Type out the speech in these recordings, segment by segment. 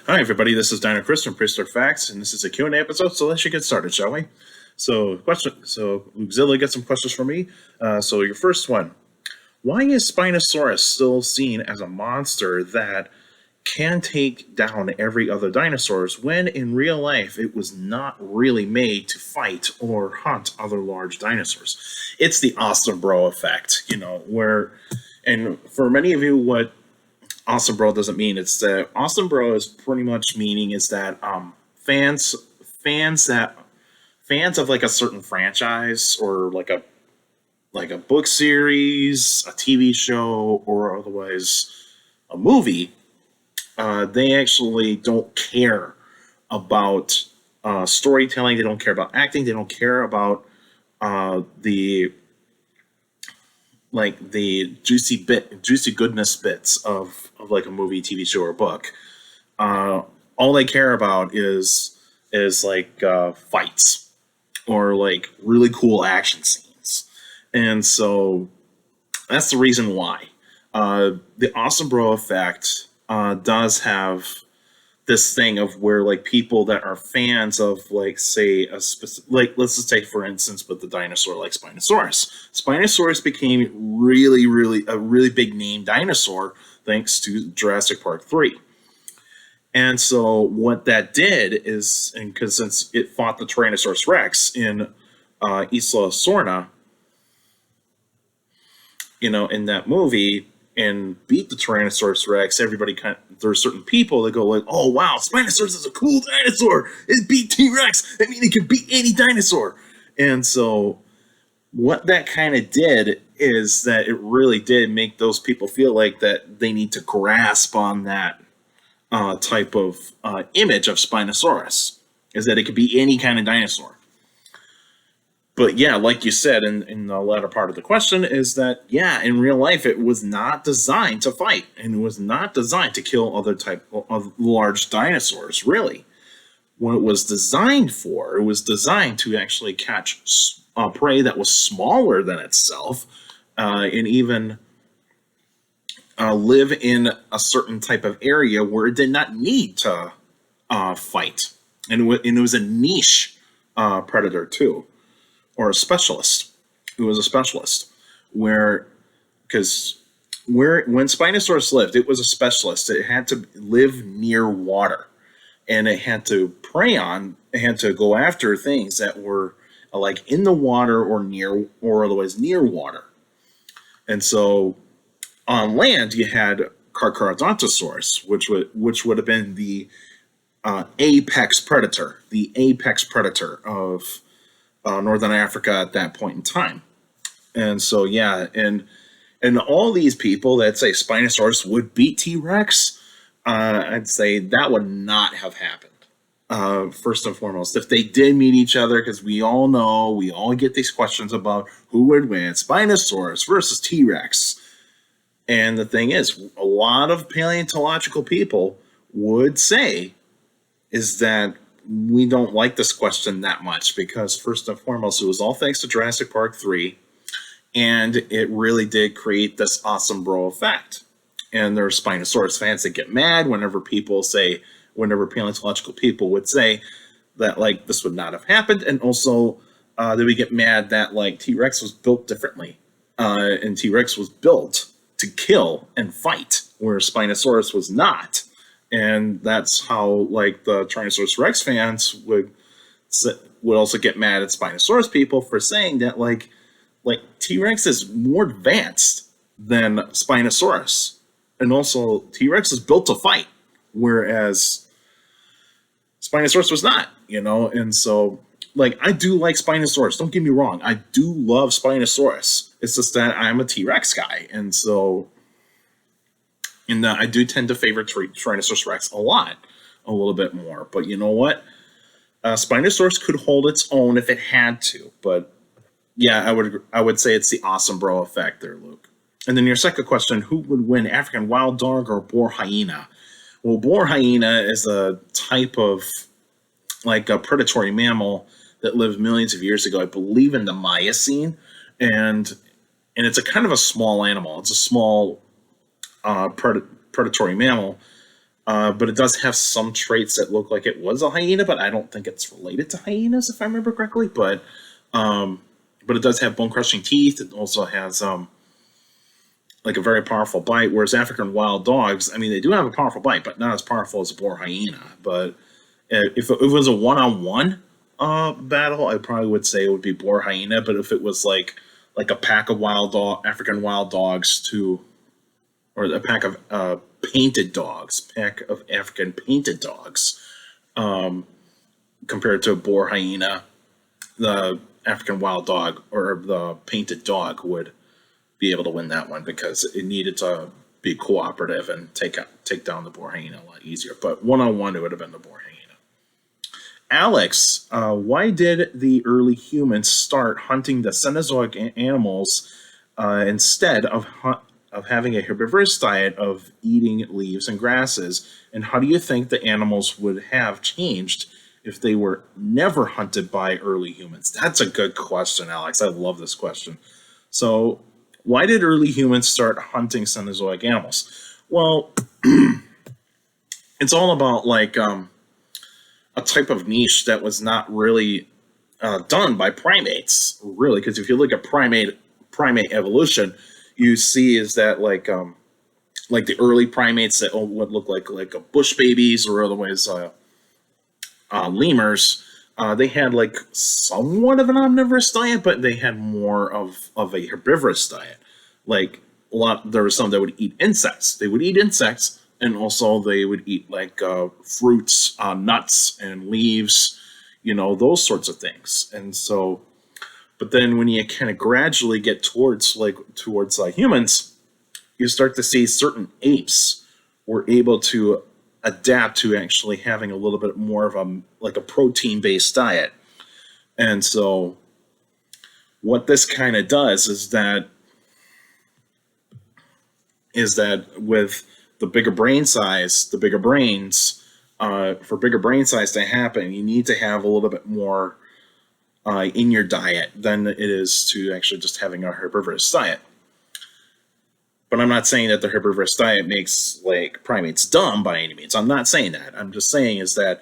Hi, everybody. This is Dino Chris from Prehistoric Facts, and this is a Q&A episode. So let's get started, shall we? So, Luke'Zilla, get some questions for me. So, your first one: why is Spinosaurus still seen as a monster that can take down every other dinosaurs when in real life it was not really made to fight or hunt other large dinosaurs? It's the awesome bro effect, and for many of you, what awesome bro doesn't mean. It's that awesome bro is pretty much meaning is that fans fans of like a certain franchise or like a book series, a TV show, or otherwise a movie, they actually don't care about storytelling. They don't care about acting. They don't care about the juicy goodness bits of like a movie, TV show, or book. All they care about is like fights or like really cool action scenes, and so that's the reason why the awesome bro effect does have this thing of where like people that are fans of like say a specific, like let's just take for instance with the dinosaur like Spinosaurus became really a really big name dinosaur thanks to Jurassic Park 3. And so what that did is, and because since it fought the Tyrannosaurus Rex in Isla Sorna, in that movie, and beat the Tyrannosaurus Rex, everybody there's certain people that go like, oh wow, Spinosaurus is a cool dinosaur. It beat T-Rex. I mean, it can beat any dinosaur. And so what that kind of did is that it really did make those people feel like that they need to grasp on that type of image of Spinosaurus, is that it could be any kind of dinosaur. But yeah, like you said in the latter part of the question, is that, yeah, in real life, it was not designed to fight, and it was not designed to kill other type of large dinosaurs, really. What it was designed for, it was designed to actually catch prey that was smaller than itself, and even live in a certain type of area where it did not need to fight. And it was a niche predator, too. Or a specialist. It was a specialist when Spinosaurus lived, it was a specialist. It had to live near water, and it had to it had to go after things that were like in the water or otherwise near water. And so on land you had carcharodontosaurs, which would have been the apex predator of Northern Africa at that point in time. And so, yeah, and all these people that say Spinosaurus would beat T-Rex, I'd say that would not have happened. First and foremost, if they did meet each other, because we all get these questions about who would win, Spinosaurus versus T-Rex. And the thing is, a lot of paleontological people would say is that we don't like this question that much because, first and foremost, it was all thanks to Jurassic Park 3, and it really did create this awesome bro effect. And there are Spinosaurus fans that get mad whenever paleontological people would say that, like, this would not have happened, and also they would get mad that, like, T-Rex was built differently, and T-Rex was built to kill and fight, where Spinosaurus was not. And that's how, like, the Tyrannosaurus Rex fans would also get mad at Spinosaurus people for saying that, like T-Rex is more advanced than Spinosaurus, and also T-Rex is built to fight, whereas Spinosaurus was not. And so, like, I do like Spinosaurus. Don't get me wrong, I do love Spinosaurus. It's just that I'm a T-Rex guy, and so. And I do tend to favor Tyrannosaurus Rex a little bit more. But you know what? Spinosaurus could hold its own if it had to. But yeah, I would say it's the awesome bro effect there, Luke. And then your second question: who would win, African wild dog or boar hyena? Well, boar hyena is a type of like a predatory mammal that lived millions of years ago, I believe, in the Miocene, and it's a kind of a small animal. It's a small predatory mammal, But it does have some traits that look like it was a hyena, but I don't think it's related to hyenas, if I remember correctly. But it does have bone-crushing teeth. It also has like a very powerful bite, whereas African wild dogs, I mean, they do have a powerful bite, but not as powerful as a boar hyena. But if it was a one-on-one battle, I probably would say it would be boar hyena. But if it was like a pack of African wild dogs or a pack of pack of African painted dogs, compared to a boar hyena, the African wild dog or the painted dog would be able to win that one because it needed to be cooperative and take down the boar hyena a lot easier. But one-on-one, it would have been the boar hyena. Alex, why did the early humans start hunting the Cenozoic animals instead of having a herbivorous diet of eating leaves and grasses? And how do you think the animals would have changed if they were never hunted by early humans? That's a good question, Alex. I love this question. So, why did early humans start hunting Cenozoic animals? Well, it's all about like a type of niche that was not really done by primates, really. Because if you look at primate evolution, you see is that like the early primates that would look like bush babies or otherwise lemurs, they had like somewhat of an omnivorous diet, but they had more of a herbivorous diet. Like there were some that would eat insects. They would eat insects, and also they would eat like fruits, nuts, and leaves, those sorts of things. And so, but then when you kind of gradually get towards humans, you start to see certain apes were able to adapt to actually having a little bit more of a protein-based diet. And so what this kind of does is that with the bigger brain size, the bigger brains, for bigger brain size to happen, you need to have a little bit more in your diet than it is to actually just having a herbivorous diet. But I'm not saying that the herbivorous diet makes like primates dumb by any means. I'm not saying that. I'm just saying is that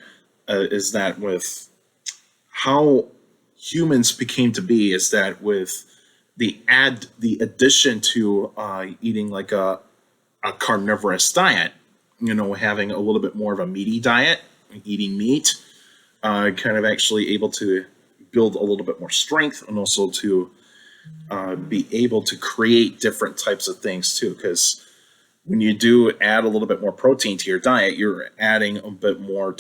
with how humans became to be, is that with the addition to eating like a carnivorous diet, having a little bit more of a meaty diet, eating meat, kind of actually able to build a little bit more strength, and also to be able to create different types of things too. Because when you do add a little bit more protein to your diet, you're adding a bit more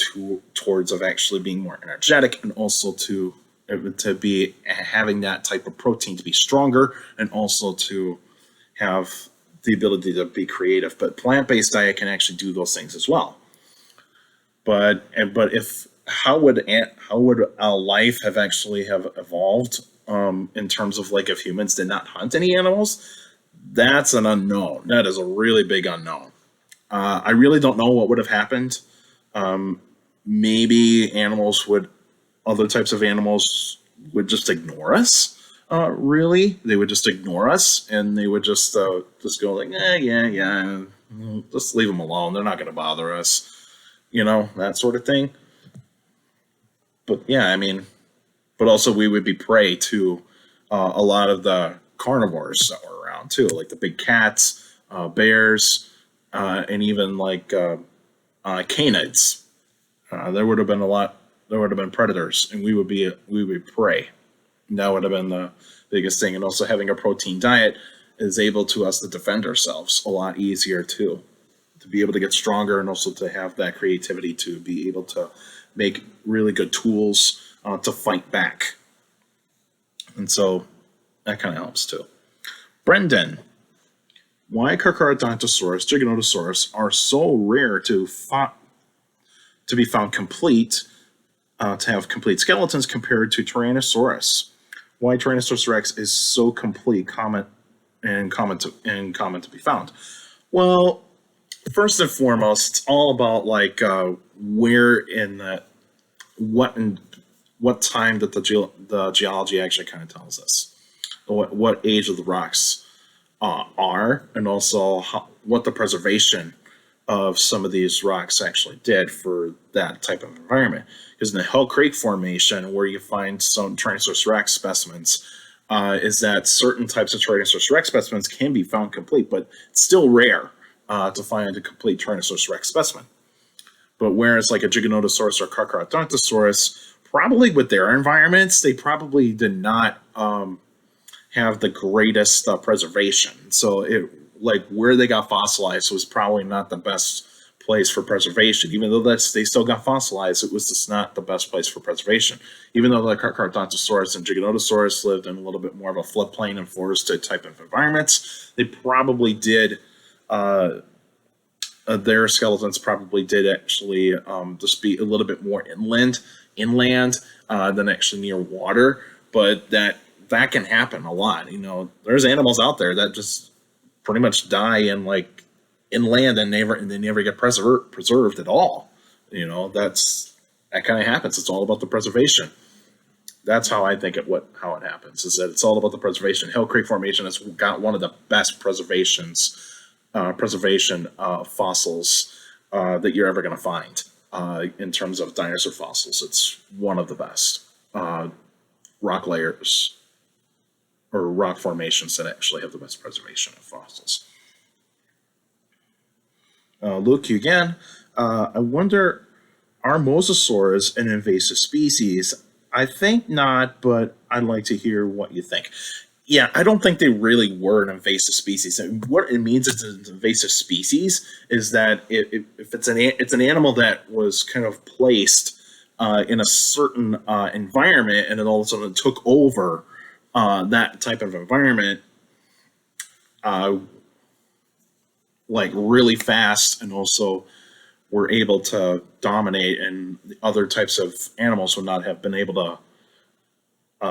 towards of actually being more energetic, and also to be having that type of protein to be stronger, and also to have the ability to be creative. But plant-based diet can actually do those things as well. But how would our life have actually have evolved in terms of like if humans did not hunt any animals? That's an unknown. That is a really big unknown. I really don't know what would have happened. Maybe other types of animals would just ignore us. Really, they would just ignore us, and they would just go like, yeah, just leave them alone. They're not going to bother us, that sort of thing. But yeah, I mean, but also we would be prey to a lot of the carnivores that were around too, like the big cats, bears, and even like canids. There would have been there would have been predators, and we would be prey. And that would have been the biggest thing. And also having a protein diet is able to us to defend ourselves a lot easier too, to be able to get stronger, and also to have that creativity to be able to make really good tools to fight back. And so that kind of helps too. Brendan, why carcharodontosaurs, Giganotosaurus are so rare to be found complete, to have complete skeletons compared to Tyrannosaurus? Why Tyrannosaurus rex is so complete, common to be found? Well, first and foremost, it's all about like where in what time that the geology actually kind of tells us what age of the rocks are, and also what the preservation of some of these rocks actually did for that type of environment. Because in the Hell Creek Formation, where you find some Tyrannosaurus rex specimens, is that certain types of Tyrannosaurus rex specimens can be found complete, but it's still rare to find a complete Tyrannosaurus rex specimen. But whereas like a Giganotosaurus or carcharodontosaurus, probably with their environments, they probably did not have the greatest preservation. So it, like, where they got fossilized was probably not the best place for preservation. Even though they still got fossilized, it was just not the best place for preservation. Even though the carcharodontosaurus and Giganotosaurus lived in a little bit more of a floodplain and forested type of environments, they probably did. Their skeletons probably did actually just be a little bit more inland than actually near water. But that can happen a lot. You know, there's animals out there that just pretty much die in like inland and they never get preserved at all. You know, that kind of happens. It's all about the preservation. That's how I think how it happens, is that it's all about the preservation. Hell Creek Formation has got one of the best preservation fossils that you're ever going to find in terms of dinosaur fossils. It's one of the best rock layers or rock formations that actually have the best preservation of fossils. Luke, you again. I wonder, are Mosasaurs an invasive species? I think not, but I'd like to hear what you think. Yeah, I don't think they really were an invasive species. And what it means it's an invasive species is that if it's an animal that was kind of placed in a certain environment and then all of a sudden took over that type of environment like really fast, and also were able to dominate, and the other types of animals would not have been able to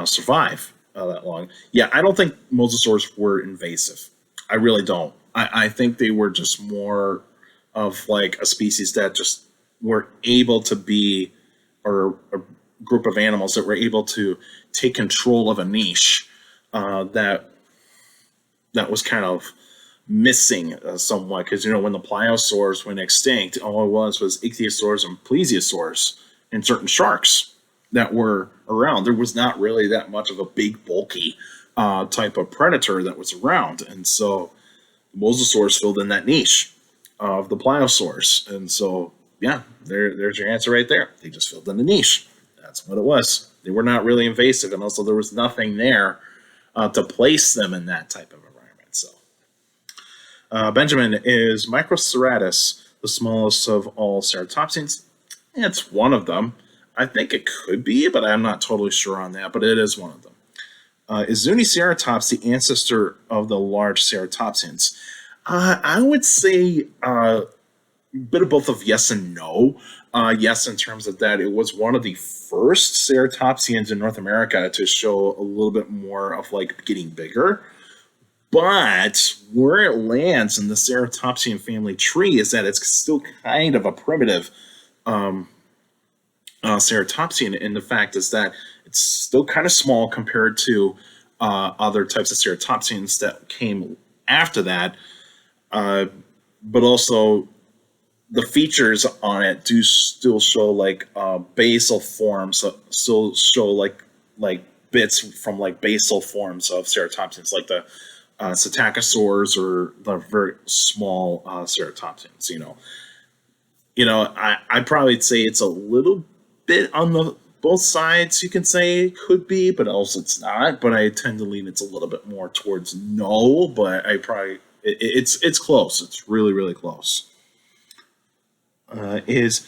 survive that long. Yeah, I don't think mosasaurs were invasive. I really don't. I think they were just more of like a species that just were able to be, or a group of animals that were able to take control of a niche that was kind of missing somewhat. Because, you know, when the pliosaurs went extinct, all it was ichthyosaurs and plesiosaurs and certain sharks that were around. There was not really that much of a big, bulky type of predator that was around. And so the mosasaurs filled in that niche of the pliosaurs. And so, yeah, there's your answer right there. They just filled in the niche. That's what it was. They were not really invasive, and also there was nothing there to place them in that type of environment. So, Benjamin, is Microceratus the smallest of all ceratopsians? It's one of them. I think it could be, but I'm not totally sure on that, but it is one of them. Is Zuniceratops the ancestor of the large ceratopsians? I would say a bit of both of yes and no. Yes, in terms of that, it was one of the first ceratopsians in North America to show a little bit more of like getting bigger. But where it lands in the ceratopsian family tree is that it's still kind of a primitive ceratopsian, and the fact is that it's still kind of small compared to other types of ceratopsians that came after that. But also, the features on it do still show like basal forms, still show like bits from like basal forms of ceratopsians, like the Psittacosaurs or the very small ceratopsians. I'd probably say it's a little bit on the both sides. You can say it could be, but also it's not. But I tend to lean it's a little bit more towards no. But it's close. It's really, really close. Is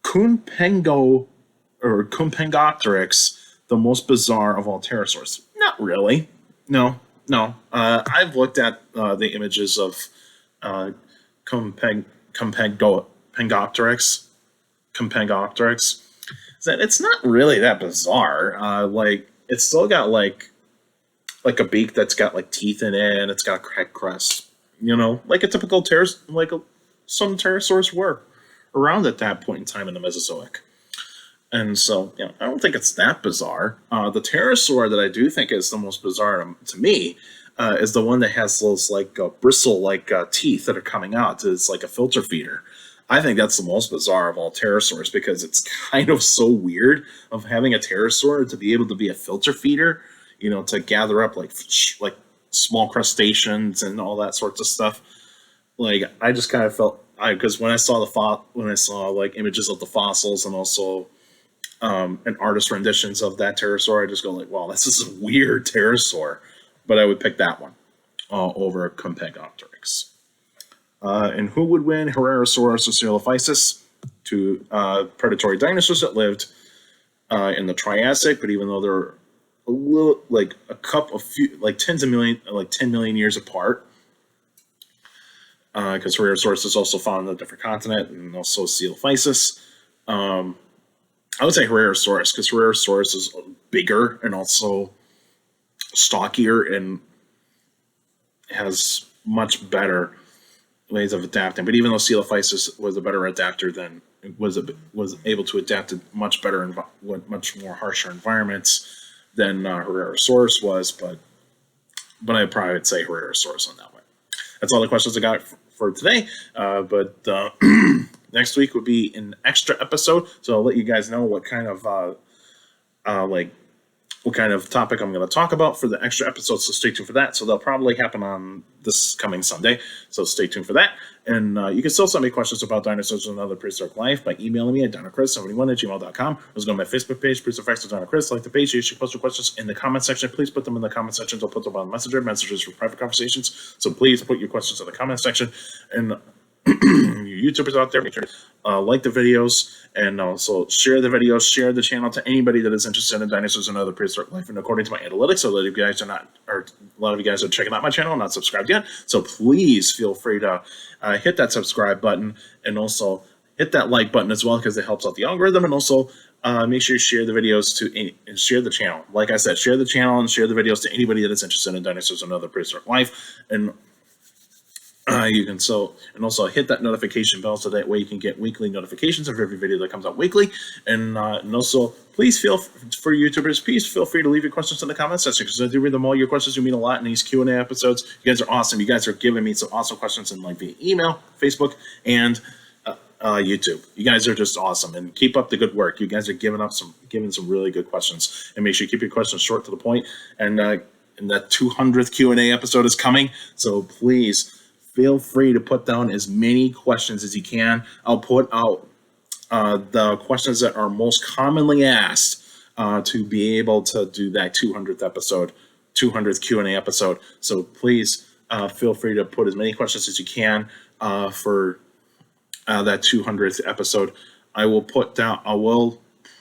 Kunpengopterus the most bizarre of all pterosaurs? Not really. No. I've looked at the images of Kunpengopterus. That it's not really that bizarre. Like, it's still got like a beak that's got like teeth in it, and it's got a cracked crest. Like a typical some pterosaurs were around at that point in time in the Mesozoic. And so, I don't think it's that bizarre. The pterosaur that I do think is the most bizarre to me is the one that has those like bristle like teeth that are coming out. It's like a filter feeder. I think that's the most bizarre of all pterosaurs because it's kind of so weird of having a pterosaur to be able to be a filter feeder, to gather up like small crustaceans and all that sorts of stuff. Like I just kind of felt because when I saw like images of the fossils and also and artist renditions of that pterosaur, I just go like, wow, this is a weird pterosaur. But I would pick that one over Kunpengopterus. And who would win, Herrerasaurus or Coelophysis? Two predatory dinosaurs that lived in the Triassic, but even though they're a little like like 10 million years apart, because Herrerasaurus is also found on a different continent, and also Coelophysis. I would say Herrerasaurus because Herrerasaurus is bigger and also stockier and has much better ways of adapting. But even though Coelophysis was a better adapter than was able to adapt to much better and much more harsher environments than Herrerasaurus was, but I probably would say Herrerasaurus on that one. That's all the questions I got for today. But next week would be an extra episode, so I'll let you guys know what kind of what kind of topic I'm going to talk about for the extra episode, so stay tuned for that. So they'll probably happen on this coming Sunday, so stay tuned for that. And you can still send me questions about dinosaurs and other prehistoric life by emailing me at dinocris71@gmail.com. Or go to my Facebook page, Prehistoric Facts with Dino Chris. Like the page, you should post your questions in the comment section. Please put them in the comment section. I'll put them on Messenger. Messages for private conversations. So please put your questions in the comment section. And you YouTubers out there, make sure like the videos and also share the videos, share the channel to anybody that is interested in dinosaurs and other prehistoric life. And according to my analytics, a lot of you guys are checking out my channel, not subscribed yet. So please feel free to hit that subscribe button and also hit that like button as well, because it helps out the algorithm. And also make sure you share the videos and share the channel. Like I said, share the channel and share the videos to anybody that is interested in dinosaurs and other prehistoric life. And you can also hit that notification bell so that way you can get weekly notifications of every video that comes out weekly. And also, please for YouTubers, please feel free to leave your questions in the comment section, because I do read them all. Your questions do mean a lot in these Q&A episodes. You guys are awesome. You guys are giving me some awesome questions in via email, Facebook, and YouTube. You guys are just awesome, and keep up the good work. You guys are giving some really good questions, and make sure you keep your questions short to the point. And that 200th Q&A episode is coming, so please feel free to put down as many questions as you can. I'll put out the questions that are most commonly asked to be able to do that 200th Q&A episode. So please feel free to put as many questions as you can for that 200th episode. I will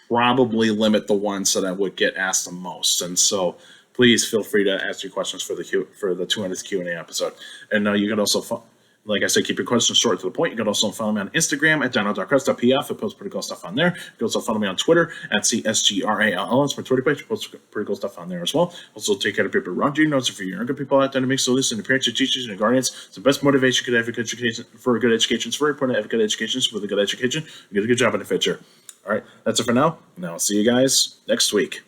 probably limit the ones that I would get asked the most, and so please feel free to ask your questions for the 200th Q&A episode. And you can also, like I said, keep your questions short to the point. You can also follow me on Instagram at dino.crest.pf. I post pretty cool stuff on there. You can also follow me on Twitter at CSGRALL. It's my Twitter page. I post pretty cool stuff on there as well. Also, take care of people around you. Notes for your younger people out there to make solutions, and parents, your teachers, and your guardians. It's the best motivation you could have for a good education. It's very important to have a good education. So with a good education, you get a good job in the future. All right, that's it for now. And I'll see you guys next week.